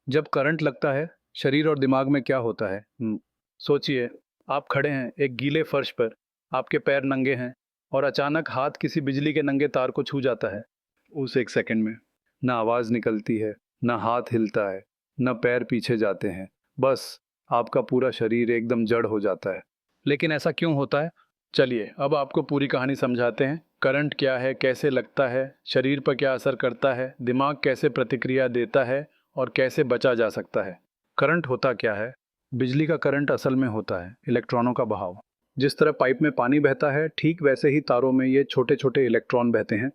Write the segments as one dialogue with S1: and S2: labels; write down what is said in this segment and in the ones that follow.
S1: जब करंट लगता है, शरीर और दिमाग में क्या होता है? सोचिए, आप खड़े हैं एक गीले फर्श पर, आपके पैर नंगे हैं और अचानक हाथ किसी बिजली के नंगे तार को छू जाता है। उस एक सेकंड में ना आवाज निकलती है, ना हाथ हिलता है, ना पैर पीछे जाते हैं। बस आपका पूरा शरीर एकदम जड़ हो जाता है। लेकिन ऐसा क्यों होता है? चलिए, अब आपको पूरी कहानी समझाते हैं। करंट क्या है, कैसे लगता है, शरीर पर क्या असर करता है, दिमाग कैसे प्रतिक्रिया देता है और कैसे बचा जा सकता है। करंट होता क्या है? बिजली का करंट असल में होता है इलेक्ट्रॉनों का बहाव। जिस तरह पाइप में पानी बहता है, ठीक वैसे ही तारों में ये छोटे छोटे इलेक्ट्रॉन बहते हैं।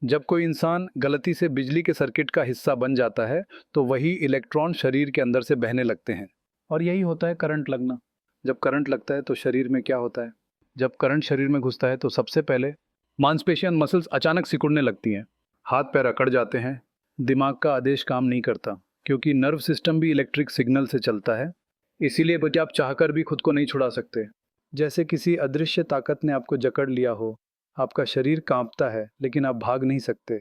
S1: जब कोई इंसान गलती से बिजली के सर्किट का हिस्सा बन जाता है, तो वही इलेक्ट्रॉन शरीर के अंदर से बहने लगते हैं और यही होता है करंट लगना। जब करंट लगता है तो शरीर में क्या होता है? जब करंट शरीर में घुसता है तो सबसे पहले मांसपेशियां मसल्स अचानक सिकुड़ने लगती हैं, हाथ पैर अकड़ जाते हैं, दिमाग का आदेश काम नहीं करता क्योंकि नर्व सिस्टम भी इलेक्ट्रिक सिग्नल से चलता है। इसीलिए बच्चे आप चाहकर भी खुद को नहीं छुड़ा सकते। जैसे किसी अदृश्य ताकत ने आपको जकड़ लिया हो, आपका शरीर कांपता है लेकिन आप भाग नहीं सकते।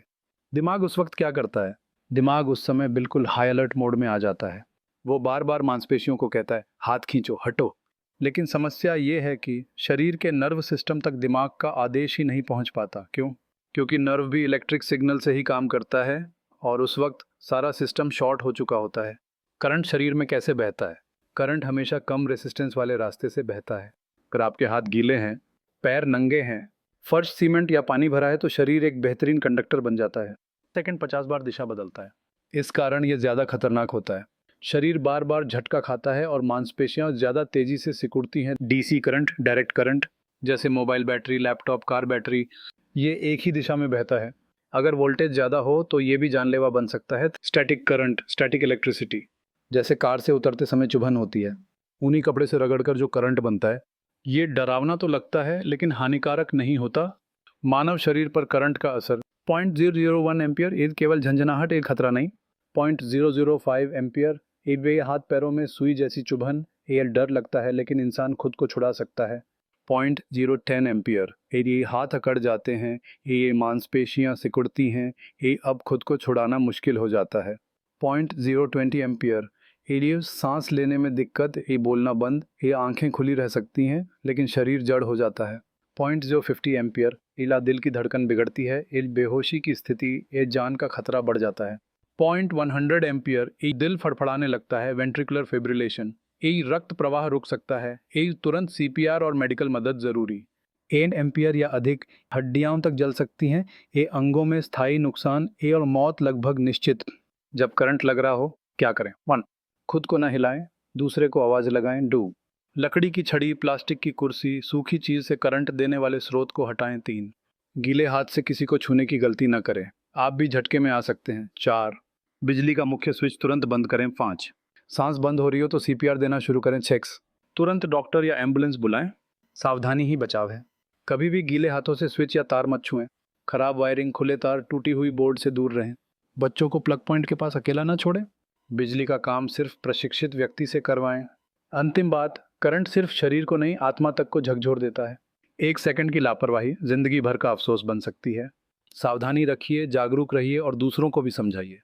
S1: दिमाग उस वक्त क्या करता है? दिमाग उस समय बिल्कुल हाई अलर्ट मोड में आ जाता है। वो बार बार मांसपेशियों को कहता है, हाथ खींचो, हटो। लेकिन समस्या ये है कि शरीर के नर्व सिस्टम तक दिमाग का आदेश ही नहीं पहुंच पाता। क्यों? क्योंकि नर्व भी इलेक्ट्रिक सिग्नल से ही काम करता है और उस वक्त सारा सिस्टम शॉर्ट हो चुका होता है। करंट शरीर में कैसे बहता है? करंट हमेशा कम रेसिस्टेंस वाले रास्ते से बहता है। अगर आपके हाथ गीले हैं, पैर नंगे हैं, फर्श सीमेंट या पानी भरा है, तो शरीर एक बेहतरीन कंडक्टर बन जाता है। सेकंड 50 बार दिशा बदलता है। इस कारण ये ज्यादा खतरनाक होता है। शरीर बार बार झटका खाता है और मांसपेशियां ज्यादा तेजी से सिकुड़ती हैं। डीसी करंट, डायरेक्ट करंट, जैसे mobile battery, laptop, car battery, ये एक ही दिशा में बहता है। अगर वोल्टेज ज्यादा हो तो ये भी जानलेवा बन सकता है। स्टैटिक करंट, स्टैटिक इलेक्ट्रिसिटी, जैसे कार से उतरते समय चुभन होती है, ऊनी कपड़े से रगड़कर जो करंट बनता है, ये डरावना तो लगता है लेकिन हानिकारक नहीं होता। मानव शरीर पर करंट का असर 0.001 एम्पियर, ये केवल झंझनाहट, एक खतरा नहीं। 0.005 एम्पियर, ये हाथ पैरों में सुई जैसी चुभन, ये डर लगता है लेकिन इंसान खुद को छुड़ा सकता है। 0.010 एम्पियर, ये हाथ अकड़ जाते हैं, ये मांसपेशियां सिकुड़ती हैं, ये अब खुद को छुड़ाना मुश्किल हो जाता है। 0.020 एम्पियर, ये सांस लेने में दिक्कत, ये बोलना बंद, ये आंखें खुली रह सकती हैं लेकिन शरीर जड़ हो जाता है। 0.050 एम्पियर, इला दिल की धड़कन बिगड़ती है, ये बेहोशी की स्थिति, ये जान का खतरा बढ़ जाता है। 0.100 एम्पियर, ये दिल फड़फड़ाने लगता है, वेंट्रिकुलर फिब्रिलेशन, ये रक्त प्रवाह रुक सकता है, ये तुरंत सीपीआर और मेडिकल मदद जरूरी। 1 एम्पियर या अधिक, हड्डियां तक जल सकती हैं, ये अंगों में स्थायी नुकसान, ये और मौत लगभग निश्चित। जब करंट लग रहा हो क्या करें? 1, खुद को ना हिलाएं, दूसरे को आवाज लगाएं। 2, लकड़ी की छड़ी, प्लास्टिक की कुर्सी, सूखी चीज से करंट देने वाले स्रोत को हटाएं। 3, गीले हाथ से किसी को छूने की गलती ना करें, आप भी झटके में आ सकते हैं। 4, बिजली का मुख्य स्विच तुरंत बंद करें। 5, सांस बंद हो रही हो तो सीपीआर देना शुरू करें। 6, तुरंत डॉक्टर या एम्बुलेंस बुलाएं, सावधानी ही बचाव है। कभी भी गीले हाथों से स्विच या तार मत छुएं, खराब वायरिंग, खुले तार, टूटी हुई बोर्ड से दूर रहें। बच्चों को प्लग पॉइंट के पास अकेला ना छोड़ें, बिजली का काम सिर्फ प्रशिक्षित व्यक्ति से करवाएं। अंतिम बात, करंट सिर्फ शरीर को नहीं, आत्मा तक को झकझोर देता है। 1 सेकंड की लापरवाही जिंदगी भर का अफसोस बन सकती है। सावधानी रखिए, जागरूक रहिए और दूसरों को भी समझाइए।